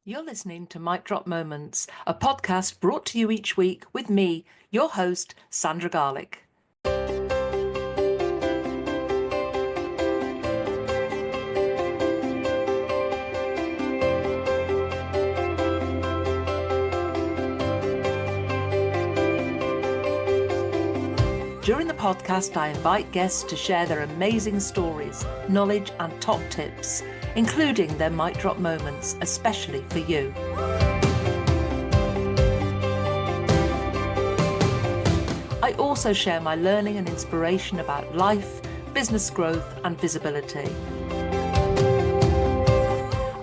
You're listening to Mic Drop Moments, a podcast brought to you each week with me, your host, Sandra Garlick. During the podcast, I invite guests to share their amazing stories, knowledge and top tips, including their mic drop moments, especially for you. I also share my learning and inspiration about life, business growth and visibility.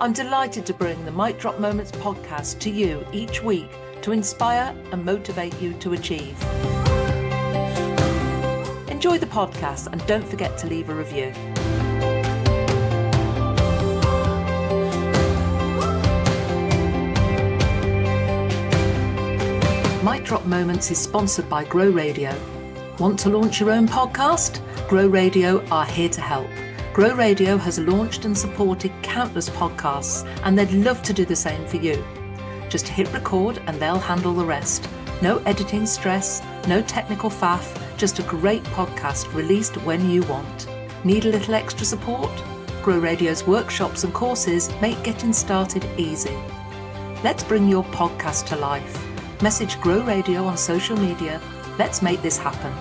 I'm delighted to bring the Mic Drop Moments podcast to you each week to inspire and motivate you to achieve. Enjoy the podcast and don't forget to leave a review. Mic Drop Moments is sponsored by Grow Radio. Want to launch your own podcast? Grow Radio are here to help. Grow Radio has launched and supported countless podcasts, and they'd love to do the same for you. Just hit record and they'll handle the rest. No editing stress, no technical faff, just a great podcast released when you want. Need a little extra support? Grow Radio's workshops and courses make getting started easy. Let's bring your podcast to life. Message Grow Radio on social media. Let's make this happen.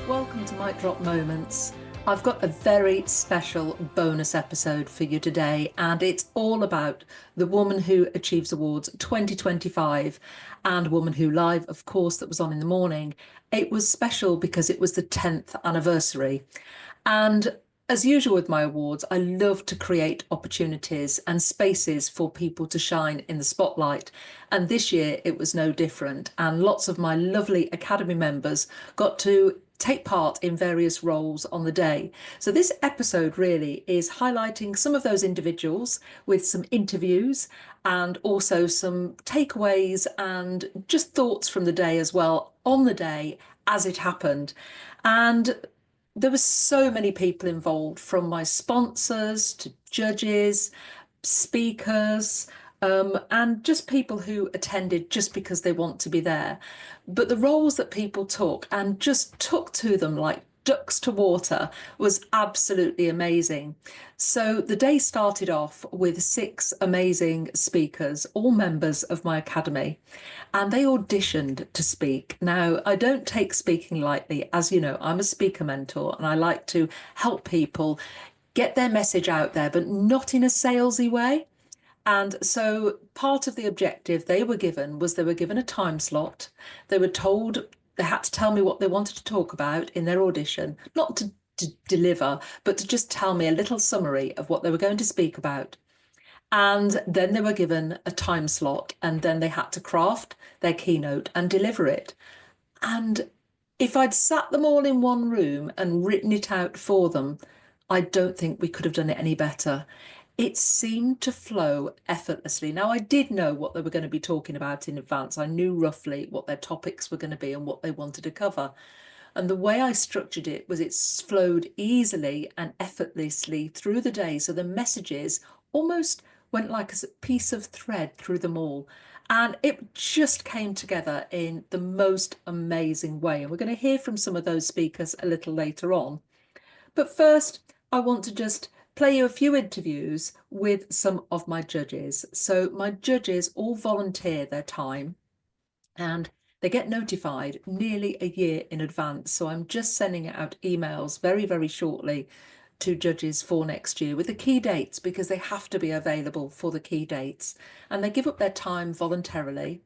Welcome to Mic Drop Moments. I've got a very special bonus episode for you today, and it's all about the Woman Who Achieves Awards 2025 and Woman Who Live, of course, that was on in the morning. It was special because it was the 10th anniversary. And as usual with my awards, I love to create opportunities and spaces for people to shine in the spotlight. And this year it was no different. And lots of my lovely Academy members got to take part in various roles on the day. So this episode really is highlighting some of those individuals with some interviews and also some takeaways and just thoughts from the day as well, on the day as it happened. And there were so many people involved, from my sponsors to judges, speakers, and just people who attended just because they want to be there. But the roles that people took and just took to them like ducks to water was absolutely amazing. So the day started off with 6 amazing speakers, all members of my academy, and they auditioned to speak. Now, I don't take speaking lightly. As you know, I'm a speaker mentor and I like to help people get their message out there, but not in a salesy way. And so part of the objective they were given a time slot. They were told they had to tell me what they wanted to talk about in their audition, not to deliver, but to just tell me a little summary of what they were going to speak about. And then they were given a time slot, and then they had to craft their keynote and deliver it. And if I'd sat them all in one room and written it out for them, I don't think we could have done it any better. It seemed to flow effortlessly. Now, I did know what they were going to be talking about in advance. I knew roughly what their topics were going to be and what they wanted to cover. And the way I structured it was it flowed easily and effortlessly through the day. So the messages almost went like a piece of thread through them all. And it just came together in the most amazing way. And we're going to hear from some of those speakers a little later on. But first, I want to just play you a few interviews with some of my judges. So my judges all volunteer their time and they get notified nearly a year in advance. So I'm just sending out emails very, very shortly to judges for next year with the key dates, because they have to be available for the key dates, and they give up their time voluntarily.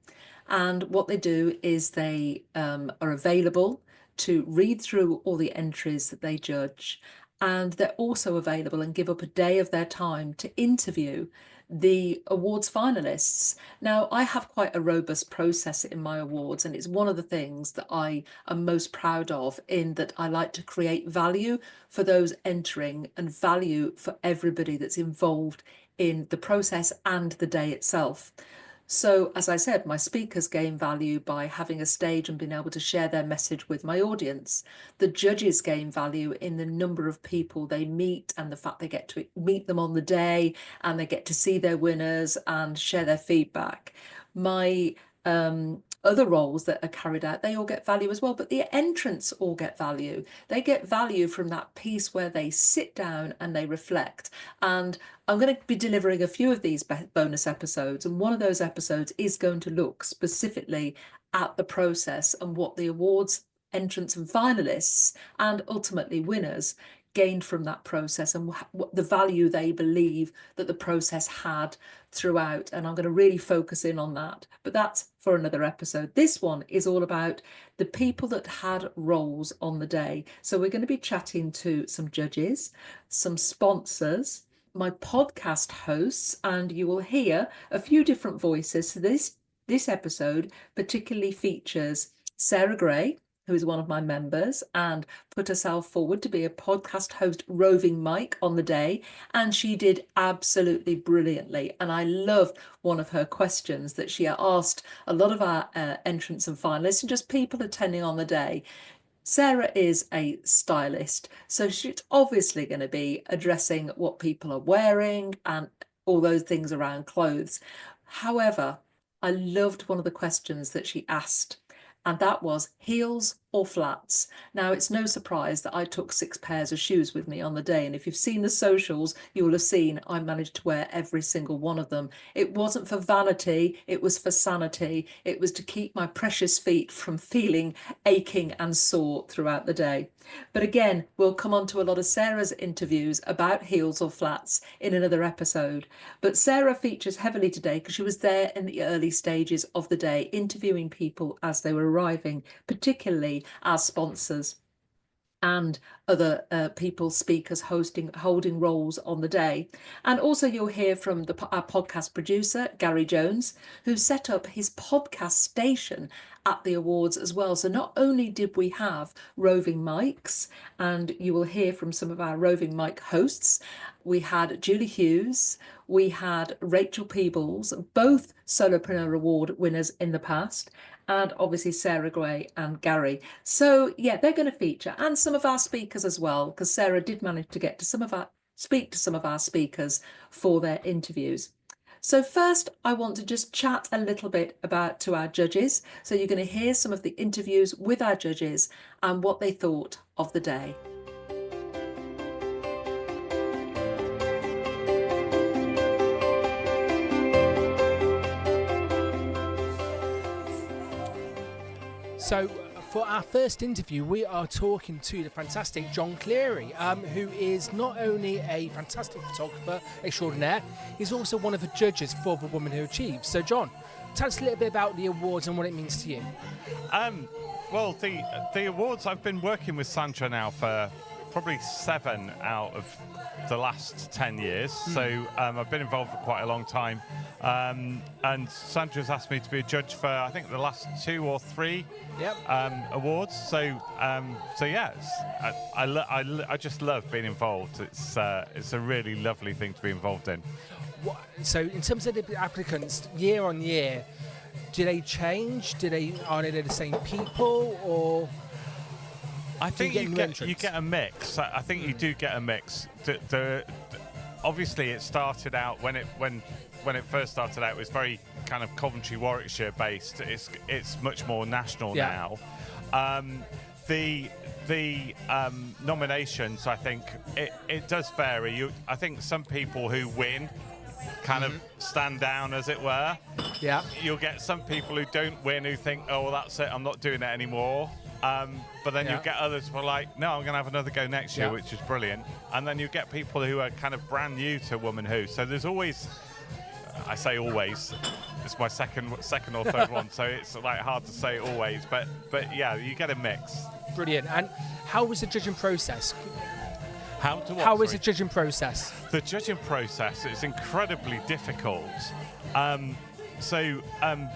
And what they do is they are available to read through all the entries that they judge. And they're also available and give up a day of their time to interview the awards finalists. Now, I have quite a robust process in my awards, and it's one of the things that I am most proud of, in that I like to create value for those entering and value for everybody that's involved in the process and the day itself. So, as I said, my speakers gain value by having a stage and being able to share their message with my audience. The judges gain value in the number of people they meet and the fact they get to meet them on the day and they get to see their winners and share their feedback. My other roles that are carried out, they all get value as well, but the entrants all get value. They get value from that piece where they sit down and they reflect. And I'm going to be delivering a few of these bonus episodes, and one of those episodes is going to look specifically at the process and what the awards entrants and finalists and ultimately winners gained from that process and what the value they believe that the process had throughout. And I'm going to really focus in on that, but that's for another episode. This one is all about the people that had roles on the day. So we're going to be chatting to some judges, some sponsors, my podcast hosts, and you will hear a few different voices. So this episode particularly features Sarah Gray, who is one of my members and put herself forward to be a podcast host roving mic on the day. And she did absolutely brilliantly. And I loved one of her questions that she asked a lot of our entrants and finalists and just people attending on the day. Sarah is a stylist, so she's obviously going to be addressing what people are wearing and all those things around clothes. However, I loved one of the questions that she asked, and that was heels or flats. Now, it's no surprise that I took 6 pairs of shoes with me on the day. And if you've seen the socials, you will have seen I managed to wear every single one of them. It wasn't for vanity, it was for sanity. It was to keep my precious feet from feeling aching and sore throughout the day. But again, we'll come on to a lot of Sarah's interviews about heels or flats in another episode. But Sarah features heavily today because she was there in the early stages of the day, interviewing people as they were arriving, particularly our sponsors and other people, speakers, holding roles on the day. And also you'll hear from our podcast producer, Gary Jones, who set up his podcast station at the awards as well. So not only did we have roving mics, and you will hear from some of our roving mic hosts, we had Julie Hughes, we had Rachel Peebles, both Solopreneur Award winners in the past, and obviously Sarah Gray and Gary. So yeah, they're going to feature, and some of our speakers as well, because Sarah did manage to get to speak to some of our speakers for their interviews. So first, I want to just chat a little bit to our judges. So you're going to hear some of the interviews with our judges and what they thought of the day. So for our first interview, we are talking to the fantastic John Cleary, who is not only a fantastic photographer extraordinaire, he's also one of the judges for The Woman Who Achieves. So John, tell us a little bit about the awards and what it means to you. Well, the awards, I've been working with Sandra now for probably 7 out of the last 10 years. So I've been involved for quite a long time. And Sandra's asked me to be a judge for, I think, the last 2 or 3 awards. So yes, I just love being involved. It's a really lovely thing to be involved in. So in terms of the applicants, year on year, do they change? Are they the same people, or? I think you get a mix. I think you do get a mix. Obviously, it started out when it first started out, it was very kind of Coventry, Warwickshire based. It's much more national now. The nominations, I think it does vary. I think some people who win kind of stand down, as it were. Yeah. You'll get some people who don't win who think, oh, well, that's it, I'm not doing it anymore. But then you get others who are like, no, I'm going to have another go next year, which is brilliant. And then you get people who are kind of brand new to Woman Who. So there's always, I say always, it's my second or third one, so it's like hard to say always. But yeah, you get a mix. Brilliant. And how was the judging process? How is the judging process? The judging process is incredibly difficult. So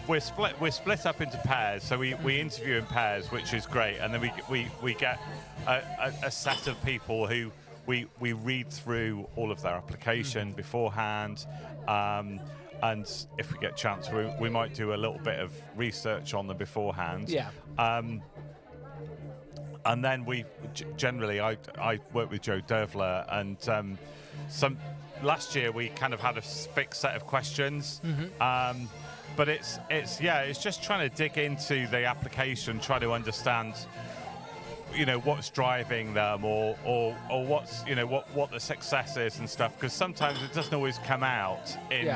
we're split up into pairs. So we interview in pairs, which is great, and then we get a set of people who we read through all of their application beforehand. and if we get a chance, we might do a little bit of research on them beforehand. Yeah. And then we generally, I work with Joe Dervler, and last year we kind of had a fixed set of questions. But it's just trying to dig into the application, try to understand, what's driving them, or what's, what the success is and stuff. Because sometimes it doesn't always come out in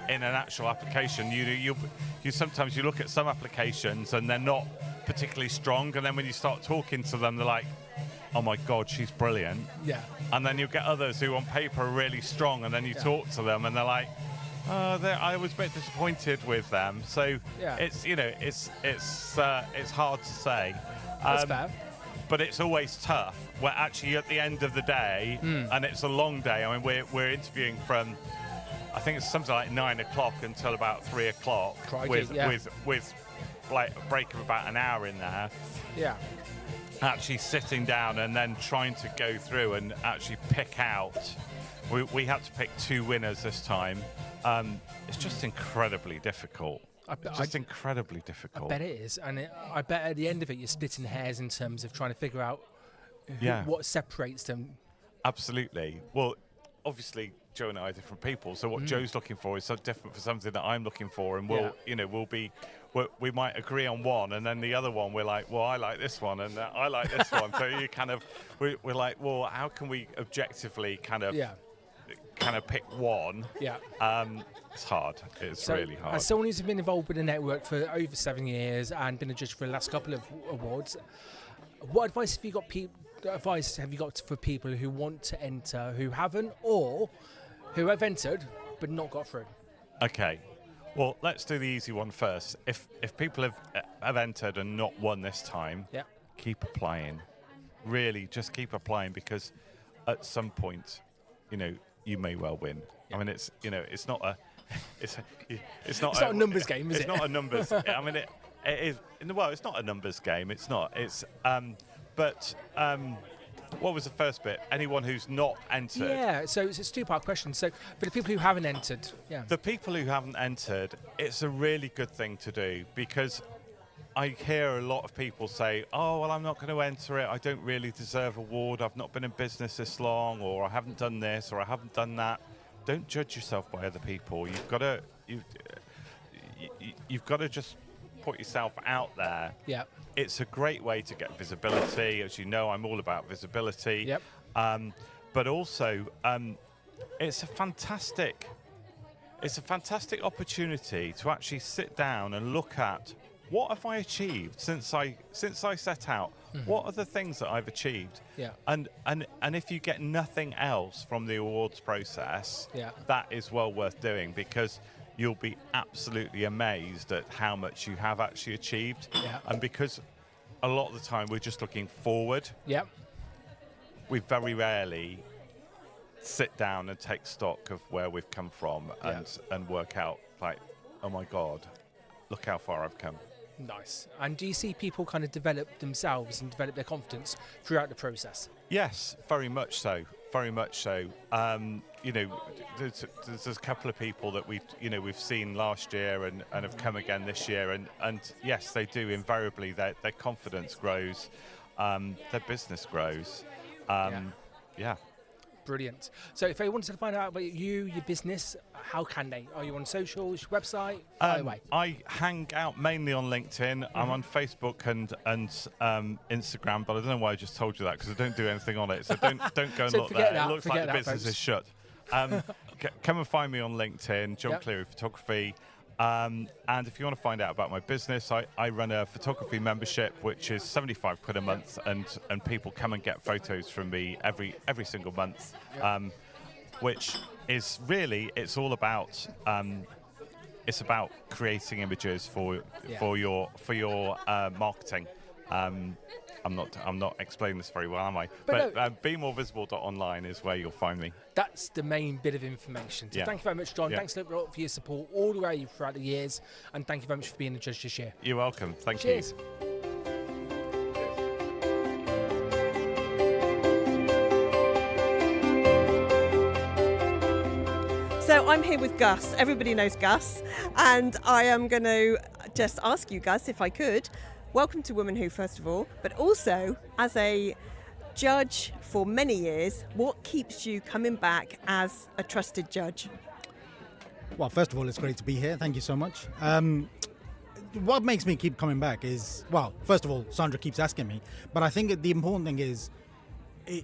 an actual application. You sometimes you look at some applications and they're not particularly strong, and then when you start talking to them, they're like, oh my God, she's brilliant. Yeah. And then you get others who on paper are really strong, and then you talk to them and they're like, oh, I was a bit disappointed with them. So it's it's hard to say. That's fair. But it's always tough. We're actually at the end of the day, and it's a long day. I mean, we're interviewing from, I think it's something like 9 o'clock until about 3 o'clock, with like a break of about an hour in there. Yeah. Actually sitting down and then trying to go through and actually pick out. We had to pick 2 winners this time. It's just incredibly difficult. Incredibly difficult. I bet it is, and I bet at the end of it you're splitting hairs in terms of trying to figure out what separates them. Absolutely. Well, obviously Joe and I are different people, so what Joe's looking for is so different for something that I'm looking for, and we might agree on one, and then the other one we're like, well, I like this one, and I like this one. So you kind of we're like, well, how can we objectively kind of pick one? Yeah. It's hard. It's really hard. As someone who's been involved with the network for over 7 years and been a judge for the last couple of awards, what advice have you got for people who want to enter, who haven't, or who have entered but not got through? Okay. Well, let's do the easy one first. If people have entered and not won this time, keep applying. Really, just keep applying, because at some point, you may well win. I mean, it's not a a numbers game, is it? It's not a numbers. I mean, it is. Well, it's not a numbers game. It's not. It's. What was the first bit? Anyone who's not entered. Yeah. So it's a 2-part question. So for the people who haven't entered, the people who haven't entered, it's a really good thing to do, because I hear a lot of people say, oh, well, I'm not going to enter it. I don't really deserve an award. I've not been in business this long, or I haven't done this, or I haven't done that. Don't judge yourself by other people. You've got to just put yourself out there. Yeah. It's a great way to get visibility. As you know, I'm all about visibility. Yep. But also, it's a fantastic opportunity to actually sit down and look at, what have I achieved since I set out? What are the things that I've achieved? Yeah. And if you get nothing else from the awards process, that is well worth doing, because you'll be absolutely amazed at how much you have actually achieved. Yeah. And because a lot of the time we're just looking forward. Yeah. We very rarely sit down and take stock of where we've come from and work out, like, oh my God, look how far I've come. Nice. And do you see people kind of develop themselves and develop their confidence throughout the process? Yes, very much so. Very much so. There's a couple of people that we've seen last year and have come again this year, and yes, they do. Invariably, their confidence grows, their business grows. Yeah. Brilliant. So if they wanted to find out about you, your business, how can they? Are you on socials, your website? I hang out mainly on LinkedIn. I'm on Facebook and Instagram, but I don't know why I just told you that, because I don't do anything on it. So don't go and look there. It looks like the business is shut. Come and find me on LinkedIn, John Cleary Photography. And if you want to find out about my business, I run a photography membership, which is £75 a month, and people come and get photos from me every single month, which is really, it's all about it's about creating images for your marketing. I'm not explaining this very well, am I? But BeMoreVisible.online is where you'll find me. That's the main bit of information. So thank you very much, John. Thanks a lot for your support all the way throughout the years, and thank you very much for being a judge this year. You're welcome. Thank you. Cheers. So I'm here with Gus. Everybody knows Gus. And I am going to just ask you, Gus, if I could, welcome to Woman Who, first of all, but also as a judge for many years, what keeps you coming back as a trusted judge? Well, first of all, it's great to be here. Thank you so much. What makes me keep coming back is, well, first of all, Sandra keeps asking me, but I think the important thing is,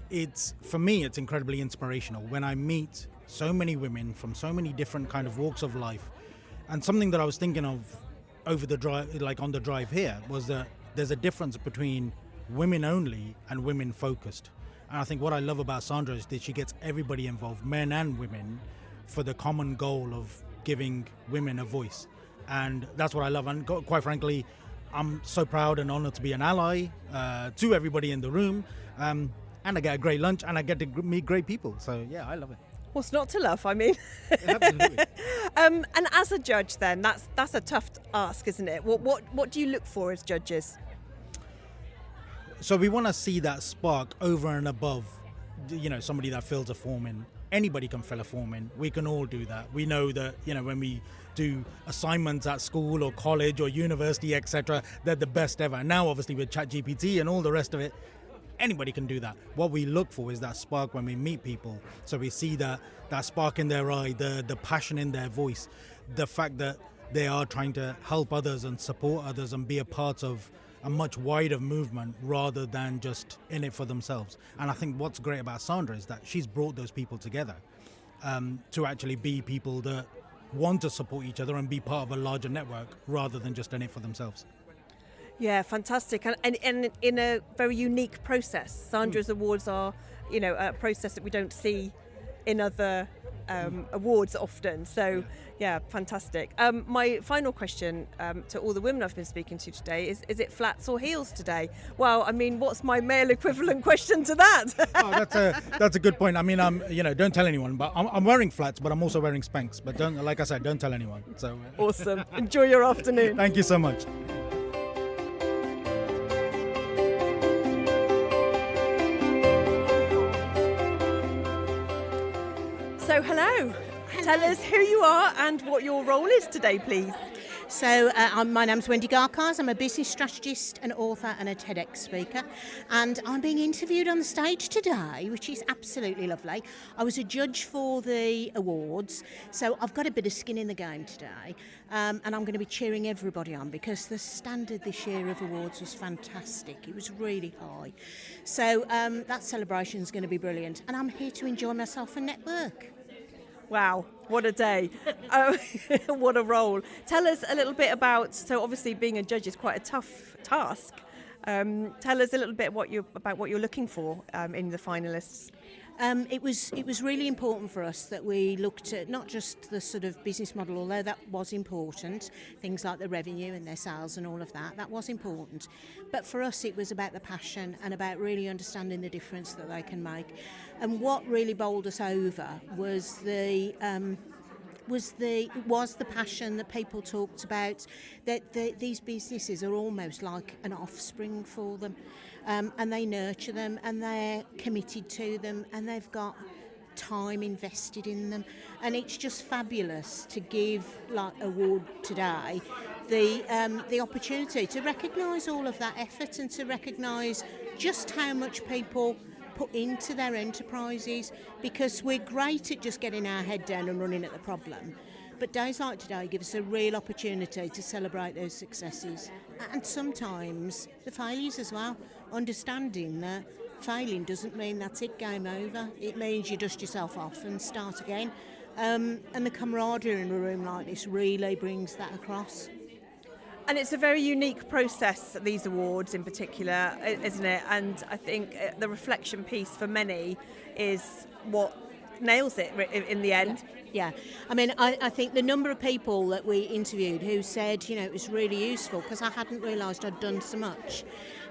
it's for me, it's incredibly inspirational when I meet so many women from so many different kind of walks of life. And something that I was thinking of over the drive, like on the drive here, was that there's a difference between women only and women focused. And I think what I love about Sandra is that she gets everybody involved, men and women, for the common goal of giving women a voice. And that's what I love. And quite frankly, I'm so proud and honored to be an ally to everybody in the room. And I get a great lunch and I get to meet great people. So yeah, I love it. What's not to love? I mean, Absolutely. and as a judge, then that's a tough ask, isn't it? What do you look for as judges? So we want to see that spark over and above, somebody that fills a form in. Anybody can fill a form in. We can all do that. We know that, when we do assignments at school or college or university, etc., they're the best ever. Now, obviously, with ChatGPT and all the rest of it, anybody can do that. What we look for is that spark when we meet people. So we see that spark in their eye, the passion in their voice, the fact that they are trying to help others and support others and be a part of a much wider movement rather than just in it for themselves. And I think what's great about Sandra is that she's brought those people together to actually be people that want to support each other and be part of a larger network rather than just in it for themselves. Yeah, fantastic. And in a very unique process. Sandra's awards are, a process that we don't see in other awards often. So, yeah, fantastic. My final question to all the women I've been speaking to today is it flats or heels today? Well, I mean, what's my male equivalent question to that? That's a good point. I mean, don't tell anyone, but I'm wearing flats, but I'm also wearing Spanx. But like I said, don't tell anyone. So Awesome. Enjoy your afternoon. Thank you so much. So hello. Tell us who you are and what your role is today, please. So my name's Wendy Garcars. I'm a business strategist, an author and a TEDx speaker, and I'm being interviewed on the stage today, which is absolutely lovely. I was a judge for the awards, so I've got a bit of skin in the game today, and I'm going to be cheering everybody on because the standard this year of awards was fantastic. It was really high. So that celebration is going to be brilliant, and I'm here to enjoy myself and network. Wow, what a day. What a role. Tell us a little bit about, so obviously being a judge is quite a tough task. Tell us a little bit about what you're looking for in the finalists. It was really important for us that we looked at not just the sort of business model, although that was important, things like the revenue and their sales and all of that was important. But for us it was about the passion and about really understanding the difference that they can make. And what really bowled us over was the passion that people talked about, that these businesses are almost like an offspring for them, and they nurture them and they're committed to them and they've got time invested in them, and it's just fabulous to give like award today the opportunity to recognise all of that effort and to recognise just how much people put into their enterprises, because we're great at just getting our head down and running at the problem. But days like today give us a real opportunity to celebrate those successes and sometimes the failures as well, understanding that failing doesn't mean that's it, game over. It means you dust yourself off and start again. And the camaraderie in a room like this really brings that across. And it's a very unique process, these awards in particular, isn't it? And I think the reflection piece for many is what nails it in the end. Yeah. I mean, I think the number of people that we interviewed who said, it was really useful because I hadn't realised I'd done so much.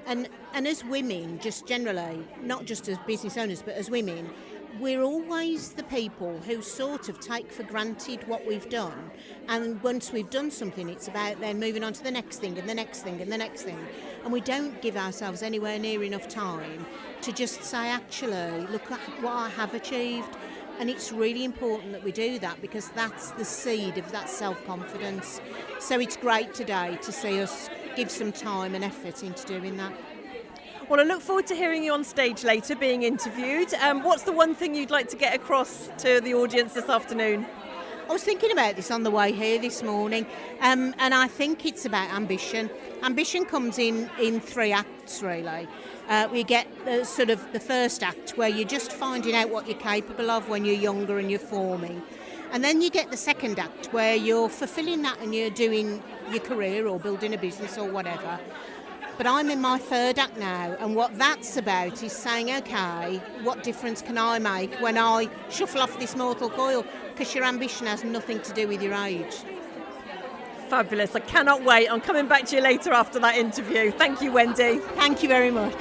And as women, just generally, not just as business owners, but as women, we're always the people who sort of take for granted what we've done, and once we've done something it's about then moving on to the next thing and the next thing and the next thing, and we don't give ourselves anywhere near enough time to just say, actually, look at what I have achieved. And it's really important that we do that, because that's the seed of that self-confidence. So it's great today to see us give some time and effort into doing that. Well, I look forward to hearing you on stage later being interviewed. What's the one thing you'd like to get across to the audience this afternoon? I was thinking about this on the way here this morning, and I think it's about ambition. Ambition comes in 3 acts, really. We get sort of the first act, where you're just finding out what you're capable of when you're younger and you're forming. And then you get the second act, where you're fulfilling that and you're doing your career or building a business or whatever. But I'm in my third act now, and what that's about is saying, okay, what difference can I make when I shuffle off this mortal coil? Because your ambition has nothing to do with your age. Fabulous. I cannot wait. I'm coming back to you later after that interview. Thank you, Wendy. Thank you very much.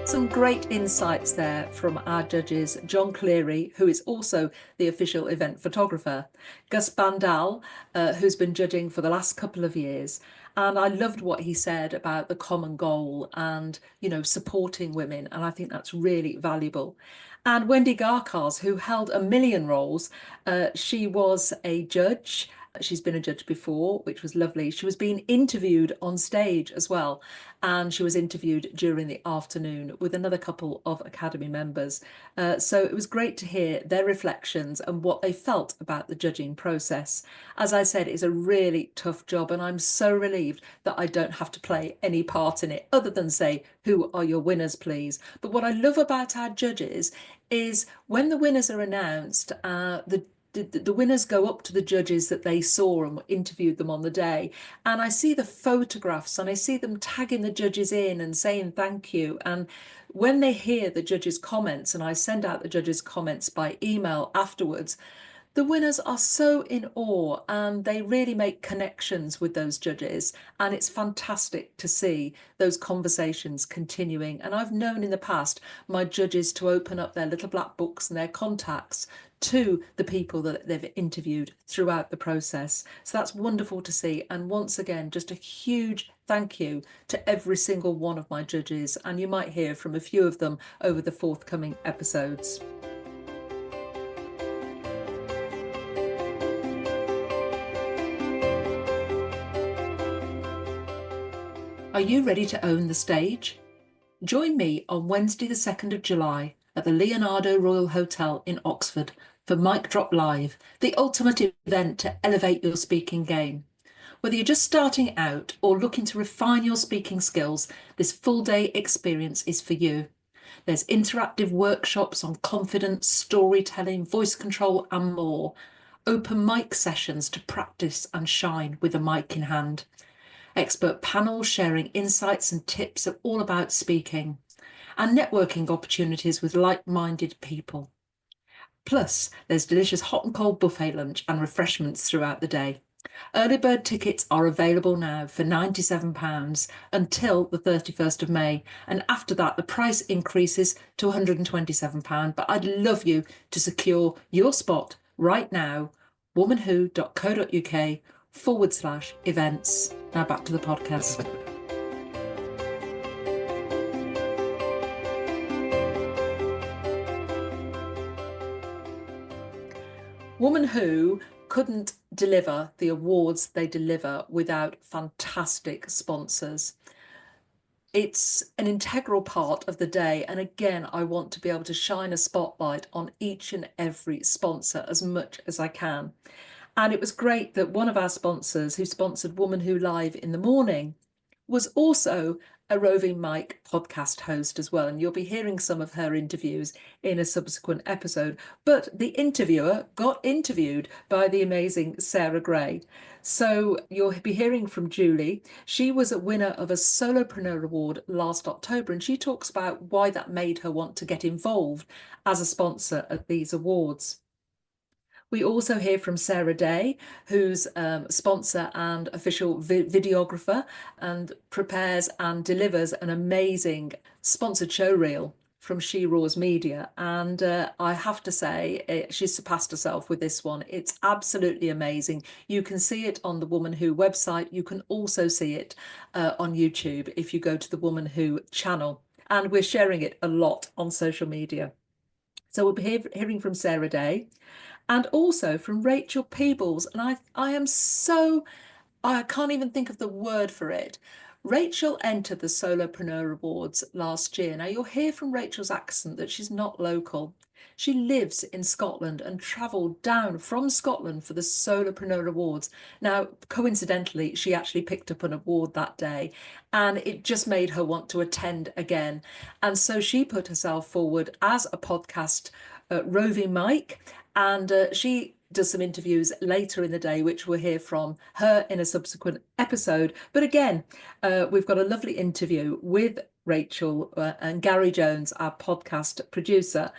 Some great insights there from our judges, John Cleary, who is also the official event photographer, Gus Bandal, who's been judging for the last couple of years. And I loved what he said about the common goal and, supporting women. And I think that's really valuable. And Wendy Garkars, who held 1 million roles, she was a judge. She's been a judge before, which was lovely. She was being interviewed on stage as well. And she was interviewed during the afternoon with another couple of Academy members. So it was great to hear their reflections and what they felt about the judging process. As I said, it's a really tough job, and I'm so relieved that I don't have to play any part in it other than say, who are your winners, please? But what I love about our judges is when the winners are announced, the winners go up to the judges that they saw and interviewed them on the day. And I see the photographs and I see them tagging the judges in and saying thank you. And when they hear the judges' comments, and I send out the judges' comments by email afterwards, the winners are so in awe and they really make connections with those judges. And it's fantastic to see those conversations continuing. And I've known in the past my judges to open up their little black books and their contacts to the people that they've interviewed throughout the process. So that's wonderful to see. And once again, just a huge thank you to every single one of my judges. And you might hear from a few of them over the forthcoming episodes. Are you ready to own the stage? Join me on Wednesday the 2nd of July at the Leonardo Royal Hotel in Oxford for Mic Drop Live, the ultimate event to elevate your speaking game. Whether you're just starting out or looking to refine your speaking skills, this full-day experience is for you. There's interactive workshops on confidence, storytelling, voice control and more. Open mic sessions to practice and shine with a mic in hand. Expert panels sharing insights and tips are all about speaking, and networking opportunities with like-minded people. Plus, there's delicious hot and cold buffet lunch and refreshments throughout the day. Early bird tickets are available now for £97 until the 31st of May, and after that the price increases to £127. But I'd love you to secure your spot right now, womanwho.co.uk/events. Now back to the podcast. Woman Who couldn't deliver the awards they deliver without fantastic sponsors. It's an integral part of the day. And again, I want to be able to shine a spotlight on each and every sponsor as much as I can. And it was great that one of our sponsors, who sponsored Woman Who Live in the morning, was also a roving mic podcast host as well. And you'll be hearing some of her interviews in a subsequent episode. But the interviewer got interviewed by the amazing Sarah Gray. So you'll be hearing from Julie. She was a winner of a Solopreneur Award last October, and she talks about why that made her want to get involved as a sponsor at these awards. We also hear from Sarah Day, who's sponsor and official videographer and prepares and delivers an amazing sponsored show reel from She Roars Media, and I have to say she's surpassed herself with this one. It's absolutely amazing. You can see it on the Woman Who website. You can also see it on YouTube if you go to the Woman Who channel, and we're sharing it a lot on social media. So we'll be hearing from Sarah Day and also from Rachel Peebles, and I can't even think of the word for it. Rachel entered the Solopreneur Awards last year. Now you'll hear from Rachel's accent that she's not local. She lives in Scotland and travelled down from Scotland for the Solopreneur Awards. Now, coincidentally, she actually picked up an award that day, and it just made her want to attend again. And so she put herself forward as a podcast roving mic, and she does some interviews later in the day, which we'll hear from her in a subsequent episode. But again, we've got a lovely interview with Rachel and Gary Jones, our podcast producer.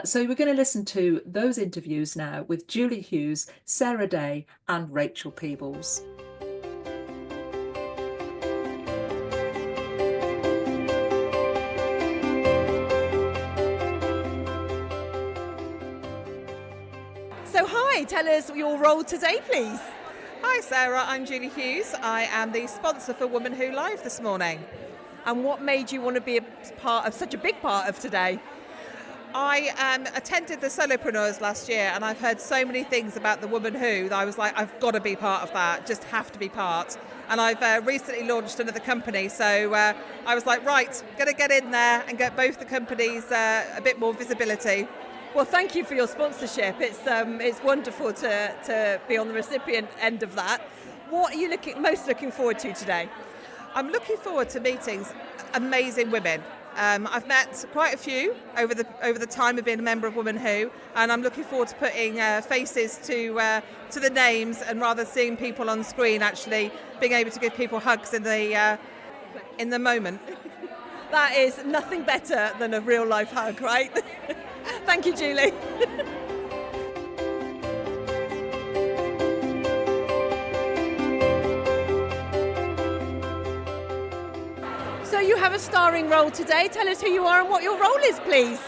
So we're going to listen to those interviews now with Julie Hughes, Sarah Day and Rachel Peebles. So hi, tell us your role today, please. Hi Sarah, I'm Julie Hughes. I am the sponsor for Woman Who Live this morning. And what made you want to be such a big part of today? I attended the Solopreneurs last year, and I've heard so many things about the Woman Who that I was like, I've got to be part of that, just have to be part. And I've recently launched another company, so I was like, right, going to get in there and get both the companies a bit more visibility. Well, thank you for your sponsorship. It's wonderful to be on the recipient end of that. What are you most looking forward to today? I'm looking forward to meeting amazing women. I've met quite a few over the time of being a member of Woman Who, and I'm looking forward to putting faces to the names, and rather seeing people on screen actually being able to give people hugs in the moment. That is nothing better than a real life hug, right? Thank you, Julie. So you have a starring role today. Tell us who you are and what your role is, please.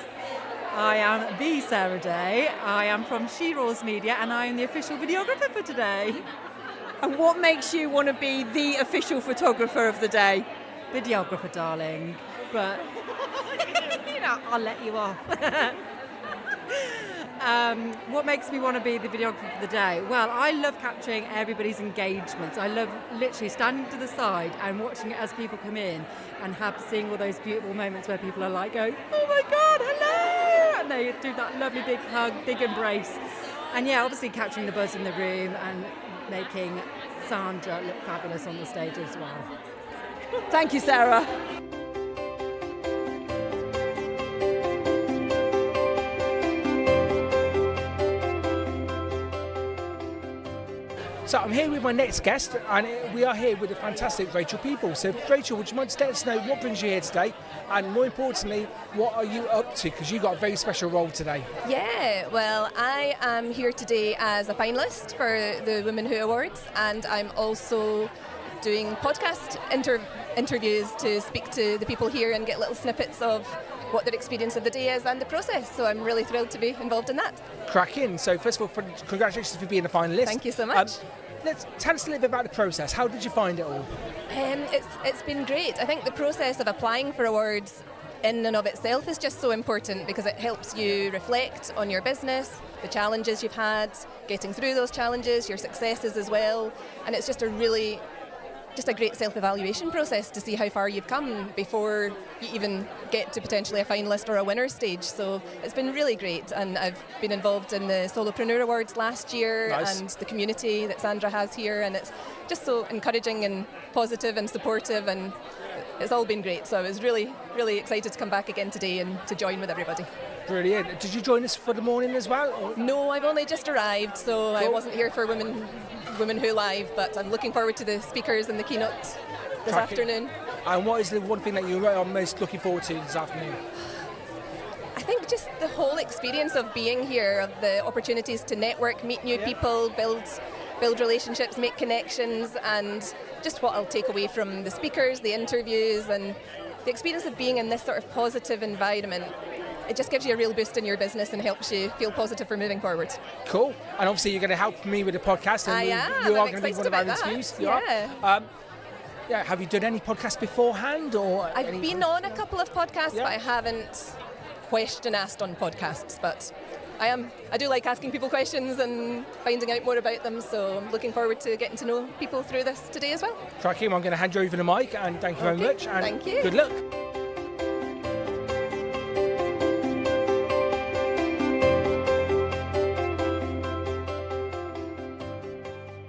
I am the Sarah Day. I am from She Roars Media, and I am the official videographer for today. And what makes you want to be the official photographer of the day? Videographer, darling. But, I'll let you off. What makes me want to be the videographer for the day? Well, I love capturing everybody's engagement. I love literally standing to the side and watching it as people come in, and seeing all those beautiful moments where people are like going, oh my God, hello! And they do that lovely big hug, big embrace. And yeah, obviously capturing the buzz in the room and making Sandra look fabulous on the stage as well. Thank you, Sarah. So I'm here with my next guest, and we are here with the fantastic Rachel Peebles. So Rachel, would you mind letting us know what brings you here today, and more importantly, what are you up to? Because you've got a very special role today. Yeah, well, I am here today as a finalist for the Women Who Awards, and I'm also doing podcast interviews to speak to the people here and get little snippets of what their experience of the day is and the process. So I'm really thrilled to be involved in that. Cracking. So first of all, congratulations for being a finalist. Thank you so much. Let's tell us a little bit about the process. How did you find it all? It's been great. I think the process of applying for awards in and of itself is just so important, because it helps you reflect on your business, the challenges you've had, getting through those challenges, your successes as well. And it's just a great self-evaluation process to see how far you've come before you even get to potentially a finalist or a winner stage. So it's been really great, and I've been involved in the Solopreneur Awards last year. Nice. And the community that Sandra has here, and it's just so encouraging and positive and supportive, and it's all been great. So I was really, really excited to come back again today and to join with everybody. Brilliant. Did you join us for the morning as well? Or? No, I've only just arrived, so cool. I wasn't here for Women Who Live, but I'm looking forward to the speakers and the keynote this afternoon. And what is the one thing that you are most looking forward to this afternoon? I think just the whole experience of being here, of the opportunities to network, meet new people, build relationships, make connections, and just what I'll take away from the speakers, the interviews, and the experience of being in this sort of positive environment, it just gives you a real boost in your business and helps you feel positive for moving forward. Cool. And obviously you're going to help me with the podcast. And you are going to be one of our interviews. Yeah. Have you done any podcasts beforehand? Or I've been on a couple of podcasts, but I haven't asked on podcasts. But I do like asking people questions and finding out more about them. So I'm looking forward to getting to know people through this today as well. Trakim, I'm going to hand you over the mic, and thank you very much. And thank you. Good luck.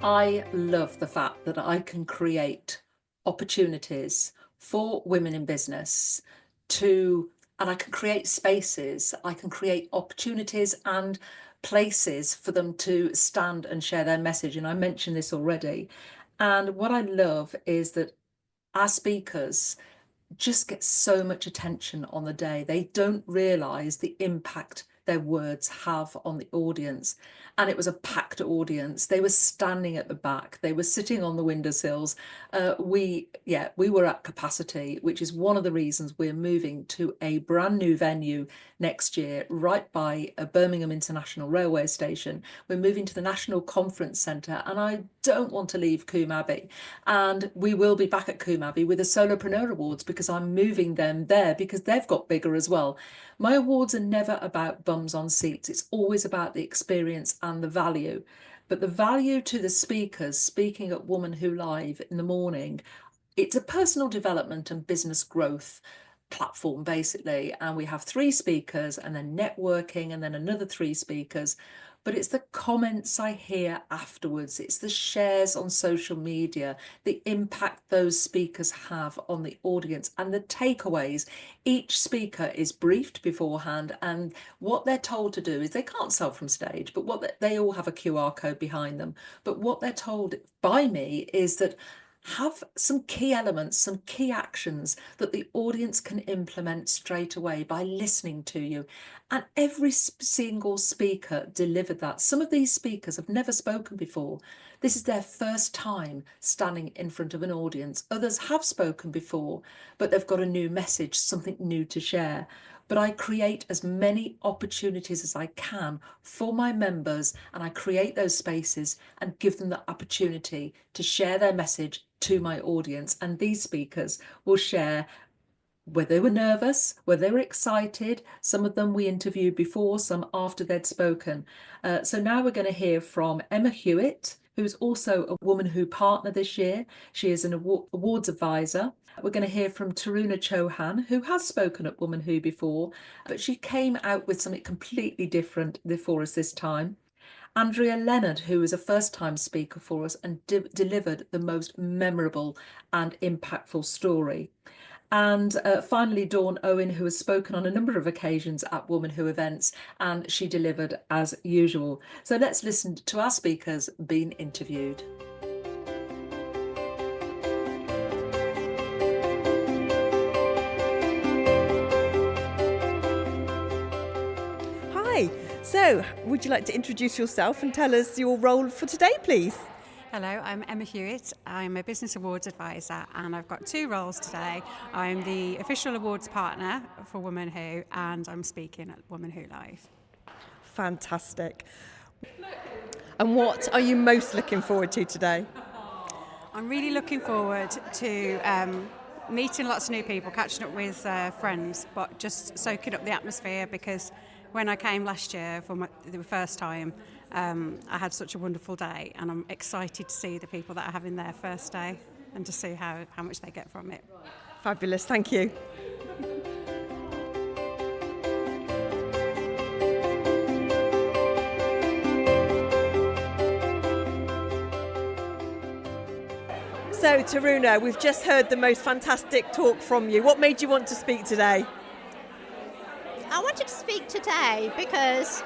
I love the fact that I can create opportunities for women in business and I can create spaces, I can create opportunities and places for them to stand and share their message. And I mentioned this already. And what I love is that our speakers just get so much attention on the day. They don't realise the impact their words have on the audience. And it was a packed audience. They were standing at the back. They were sitting on the windowsills. We were at capacity, which is one of the reasons we're moving to a brand new venue next year, right by Birmingham International Railway Station. We're moving to the National Conference Centre, and I don't want to leave Coombe Abbey. And we will be back at Coombe Abbey with the Solopreneur Awards, because I'm moving them there because they've got bigger as well. My awards are never about bums on seats. It's always about the experience and the value. But the value to the speakers speaking at Woman Who Live in the morning, it's a personal development and business growth platform basically. And we have 3 speakers and then networking and then another 3 speakers. But it's the comments I hear afterwards. It's the shares on social media, the impact those speakers have on the audience and the takeaways. Each speaker is briefed beforehand, and what they're told to do is they can't sell from stage, but they all have a QR code behind them. But what they're told by me is that have some key elements, some key actions that the audience can implement straight away by listening to you. And every single speaker delivered that. Some of these speakers have never spoken before. This is their first time standing in front of an audience. Others have spoken before, but they've got a new message, something new to share. But I create as many opportunities as I can for my members, and I create those spaces and give them the opportunity to share their message to my audience. And these speakers will share whether they were nervous, whether they were excited. Some of them we interviewed before, some after they'd spoken. So now we're going to hear from Emma Hewitt, who's also a Woman Who partner this year. She is an awards advisor. We're going to hear from Taruna Chauhan, who has spoken at Woman Who before, but she came out with something completely different for us this time. Andrea Leonard, who is a first-time speaker for us and delivered the most memorable and impactful story. And finally, Dawn Owen, who has spoken on a number of occasions at Woman Who events, and she delivered as usual. So let's listen to our speakers being interviewed. Hi, so would you like to introduce yourself and tell us your role for today, please? Hello, I'm Emma Hewitt. I'm a Business Awards Advisor, and I've got 2 roles today. I'm the official awards partner for Woman Who, and I'm speaking at Woman Who Live. Fantastic. And what are you most looking forward to today? I'm really looking forward to meeting lots of new people, catching up with friends, but just soaking up the atmosphere, because when I came last year for the first time, I had such a wonderful day, and I'm excited to see the people that are having their first day and to see how much they get from it. Fabulous, thank you. So Taruna, we've just heard the most fantastic talk from you. What made you want to speak today? I wanted to speak today because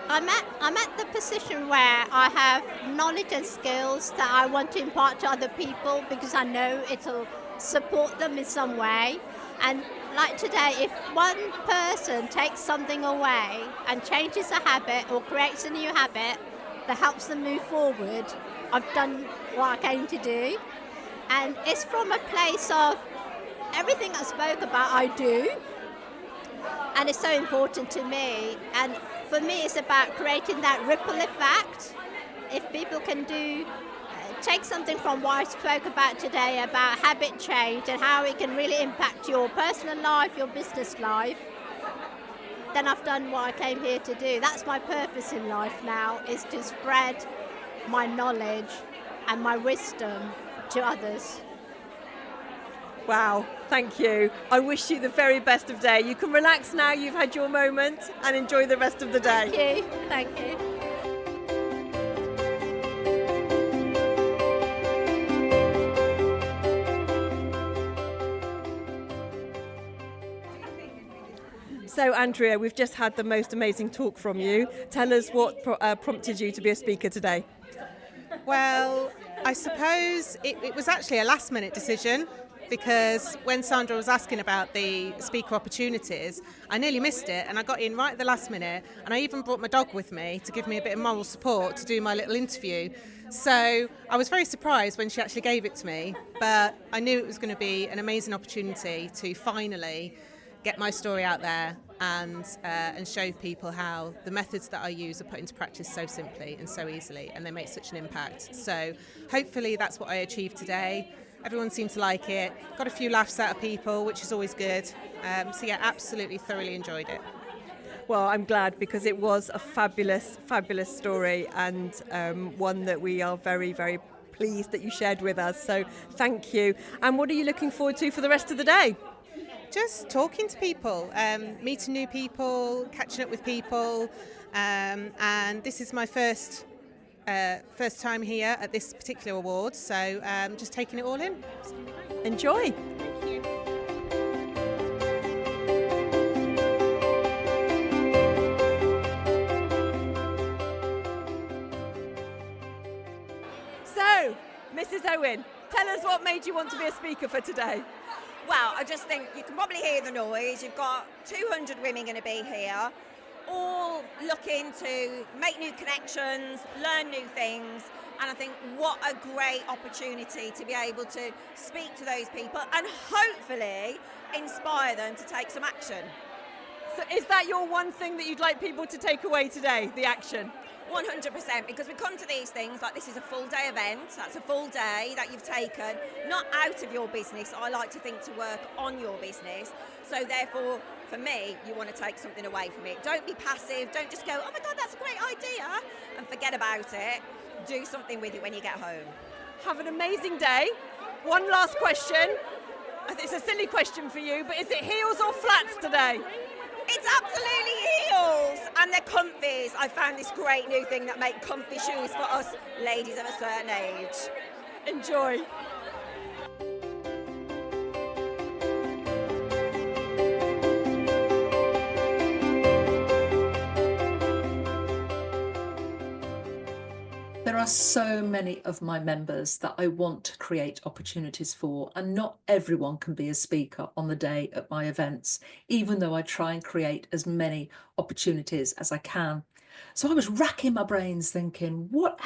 I'm at the position where I have knowledge and skills that I want to impart to other people, because I know it'll support them in some way. And like today, if one person takes something away and changes a habit or creates a new habit that helps them move forward, I've done what I came to do. And it's from a place of everything I spoke about, I do. And it's so important to me. And for me, it's about creating that ripple effect. If people can take something from what I spoke about today about habit change and how it can really impact your personal life, your business life, then I've done what I came here to do. That's my purpose in life now, is to spread my knowledge and my wisdom to others. Wow, thank you. I wish you the very best of day. You can relax now, you've had your moment, and enjoy the rest of the day. Thank you. Thank you. So, Andrea, we've just had the most amazing talk from you. Tell us what prompted you to be a speaker today. Well, I suppose it was actually a last-minute decision, because when Sandra was asking about the speaker opportunities, I nearly missed it, and I got in right at the last minute, and I even brought my dog with me to give me a bit of moral support to do my little interview. So I was very surprised when she actually gave it to me, but I knew it was going to be an amazing opportunity to finally get my story out there and show people how the methods that I use are put into practice so simply and so easily, and they make such an impact. So hopefully that's what I achieved today. Everyone seemed to like it, got a few laughs out of people, which is always good. So yeah, absolutely thoroughly enjoyed it. Well, I'm glad, because it was a fabulous, fabulous story, and one that we are very, very pleased that you shared with us. So thank you. And what are you looking forward to for the rest of the day? Just talking to people, meeting new people, catching up with people, and this is my first time here at this particular award, so just taking it all in. Enjoy. So, Mrs. Owen, tell us what made you want to be a speaker for today. Well, I just think you can probably hear the noise. You've got 200 women going to be here, all looking to make new connections, learn new things, and I think what a great opportunity to be able to speak to those people and hopefully inspire them to take some action. So is that your one thing that you'd like people to take away today, the action? 100%, because we come to these things like this is a full day event. That's a full day that you've taken, not out of your business. I like to think to work on your business. So therefore, for me, you want to take something away from it. Don't be passive. Don't just go, oh my God, that's a great idea, and forget about it. Do something with it when you get home. Have an amazing day. One last question. It's a silly question for you, but is it heels or flats today? It's absolutely heels, and they're comfies. I found this great new thing that make comfy shoes for us ladies of a certain age. Enjoy. There are so many of my members that I want to create opportunities for, and not everyone can be a speaker on the day at my events, even though I try and create as many opportunities as I can. So I was racking my brains thinking, what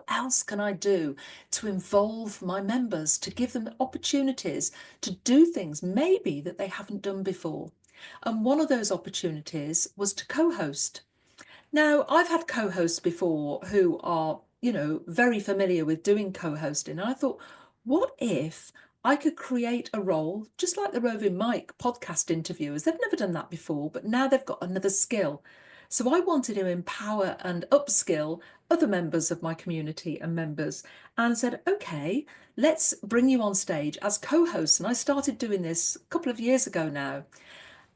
else can I do to involve my members, to give them opportunities to do things maybe that they haven't done before? And one of those opportunities was to co-host. Now, I've had co-hosts before who are very familiar with doing co-hosting. And I thought, what if I could create a role just like the Roving Mike podcast interviewers? They've never done that before, but now they've got another skill. So I wanted to empower and upskill other members of my community and members, and said, okay, let's bring you on stage as co-hosts. And I started doing this a couple of years ago now.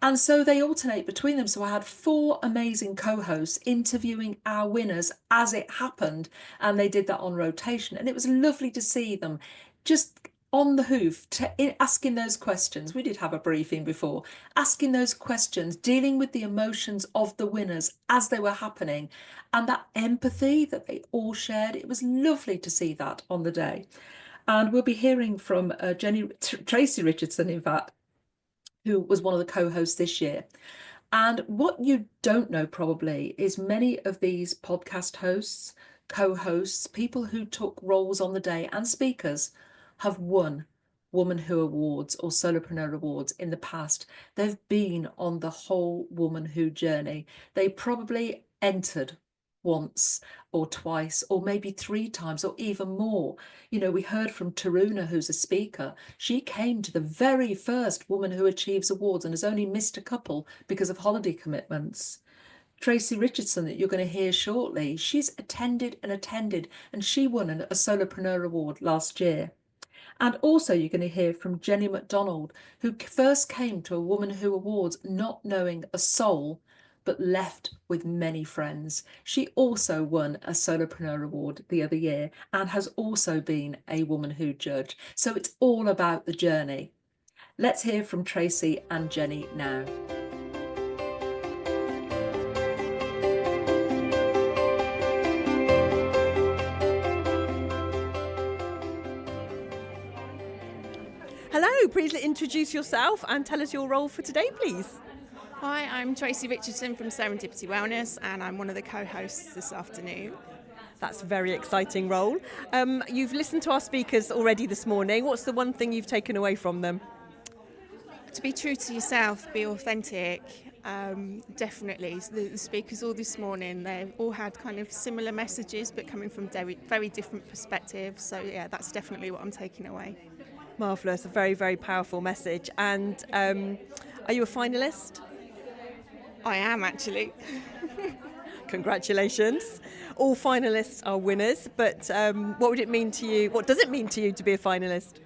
And so they alternate between them. So I had 4 amazing co-hosts interviewing our winners as it happened. And they did that on rotation. And it was lovely to see them just on the hoof, asking those questions. We did have a briefing before, asking those questions, dealing with the emotions of the winners as they were happening. And that empathy that they all shared, it was lovely to see that on the day. And we'll be hearing from Tracy Richardson, in fact, who was one of the co-hosts this year. And what you don't know probably is many of these podcast hosts, co-hosts, people who took roles on the day and speakers have won Woman Who Awards or Solopreneur Awards in the past, they've been on the whole Woman Who journey. They probably entered once or twice or maybe 3 times or even more. You know, we heard from Taruna, who's a speaker. She came to the very first Woman Who Achieves Awards and has only missed a couple because of holiday commitments. Tracy Richardson, that you're going to hear shortly, she's attended, and she won a Solopreneur Award last year. And also you're going to hear from Jenny McDonald, who first came to a Woman Who Awards not knowing a soul, but left with many friends. She also won a Solopreneur Award the other year and has also been a Woman Who judge. So it's all about the journey. Let's hear from Tracy and Jenny now. Hello, please introduce yourself and tell us your role for today, please. Hi, I'm Tracy Richardson from Serendipity Wellness, and I'm one of the co-hosts this afternoon. That's a very exciting role. You've listened to our speakers already this morning. What's the one thing you've taken away from them? To be true to yourself, be authentic, definitely. So the speakers all this morning, they all had kind of similar messages, but coming from very different perspectives. So yeah, that's definitely what I'm taking away. Marvellous, a very, very powerful message. And are you a finalist? I am, actually. Congratulations. All finalists are winners, but what would it mean to you? What does it mean to you to be a finalist?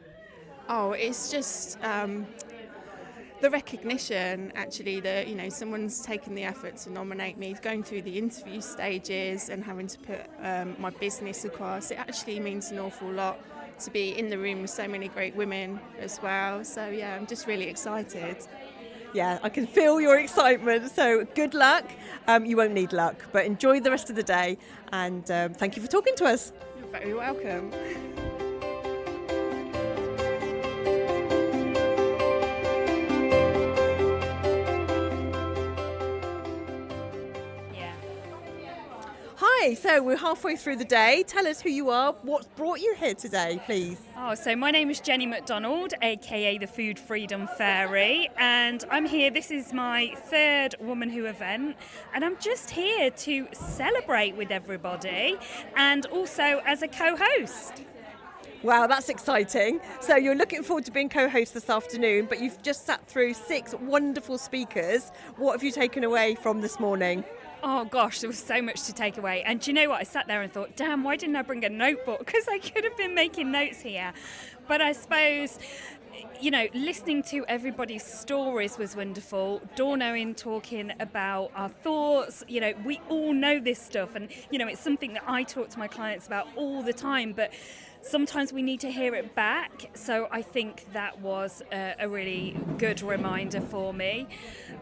Oh, it's just the recognition, actually, that, you know, someone's taken the effort to nominate me, going through the interview stages and having to put my business across. It actually means an awful lot to be in the room with so many great women as well. So yeah, I'm just really excited. Yeah, I can feel your excitement. So good luck. You won't need luck, but enjoy the rest of the day. And thank you for talking to us. You're very welcome. Hi, so we're halfway through the day. Tell us who you are, what's brought you here today, please. So my name is Jenny McDonald, aka the Food Freedom Fairy, and I'm here. This is my 3rd Woman Who event, and I'm just here to celebrate with everybody and also as a co-host. Wow, that's exciting. So you're looking forward to being co-host this afternoon, but you've just sat through 6 wonderful speakers. What have you taken away from this morning? Oh gosh, there was so much to take away. And do you know what? I sat there and thought, damn, why didn't I bring a notebook? Because I could have been making notes here. But I suppose, you know, listening to everybody's stories was wonderful. Dawn Owen talking about our thoughts. You know, we all know this stuff. And, you know, it's something that I talk to my clients about all the time. But sometimes we need to hear it back. So I think that was a really good reminder for me.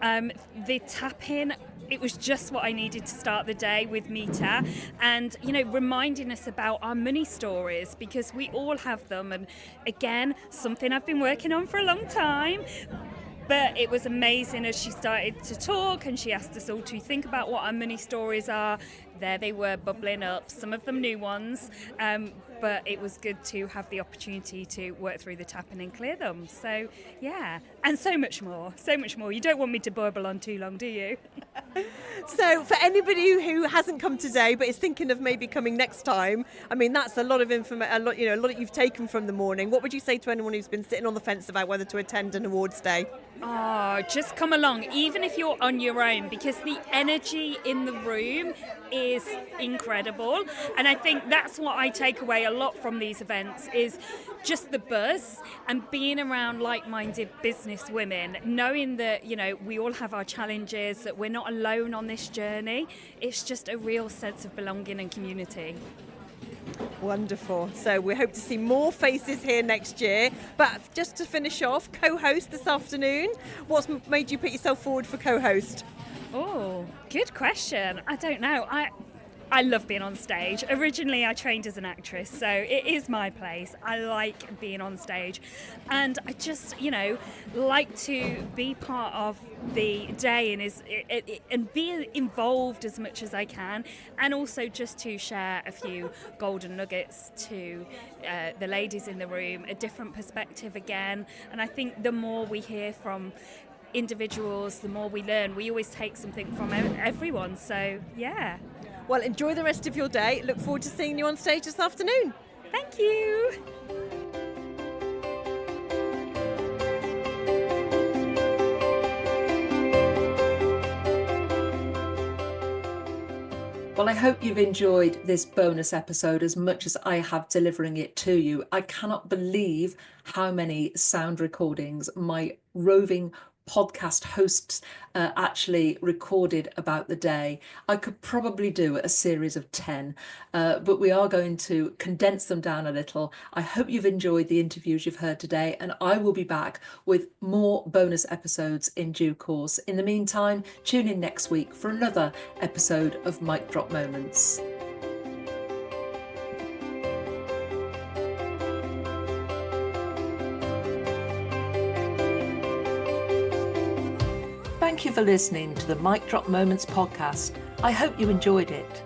The tap-in, it was just what I needed to start the day with Mita, and, you know, reminding us about our money stories, because we all have them. And again, something I've been working on for a long time. But it was amazing as she started to talk and she asked us all to think about what our money stories are. There they were bubbling up, some of them new ones, but it was good to have the opportunity to work through the tapping and clear them. So yeah, and so much more. You don't want me to burble on too long, do you? So for anybody who hasn't come today but is thinking of maybe coming next time, I mean, that's a lot of information, a lot that you've taken from the morning. What would you say to anyone who's been sitting on the fence about whether to attend an awards day? Oh, just come along, even if you're on your own, because the energy in the room is incredible. And I think that's what I take away a lot from these events, is just the buzz and being around like-minded business women, knowing that, you know, we all have our challenges, that we're not alone on this journey. It's just a real sense of belonging and community. Wonderful. So we hope to see more faces here next year. But just to finish off, co-host this afternoon, what's made you put yourself forward for co-host? Oh, good question. I don't know. I love being on stage. Originally, I trained as an actress, so it is my place. I like being on stage. And I just, like to be part of the day and be involved as much as I can, and also just to share a few golden nuggets to the ladies in the room, a different perspective again. And I think the more we hear from individuals, the more we learn. We always take something from everyone, so yeah. Well, enjoy the rest of your day. Look forward to seeing you on stage this afternoon. Thank you. Well, I hope you've enjoyed this bonus episode as much as I have delivering it to you. I cannot believe how many sound recordings my roving podcast hosts actually recorded about the day. I could probably do a series of 10, but we are going to condense them down a little. I hope you've enjoyed the interviews you've heard today, and I will be back with more bonus episodes in due course. In the meantime, tune in next week for another episode of Mic Drop Moments. Thank you for listening to the Mic Drop Moments podcast. I hope you enjoyed it.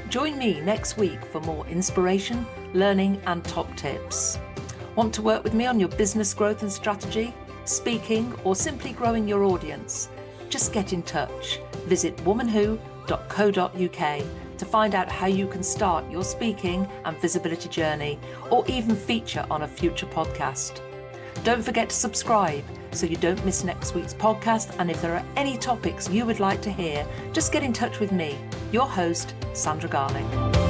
Join me next week for more inspiration, learning and top tips. Want to work with me on your business growth and strategy, speaking, or simply growing your audience? Just get in touch. Visit womanwho.co.uk to find out how you can start your speaking and visibility journey, or even feature on a future podcast. Don't forget to subscribe so you don't miss next week's podcast. And if there are any topics you would like to hear, just get in touch with me, your host, Sandra Garlick.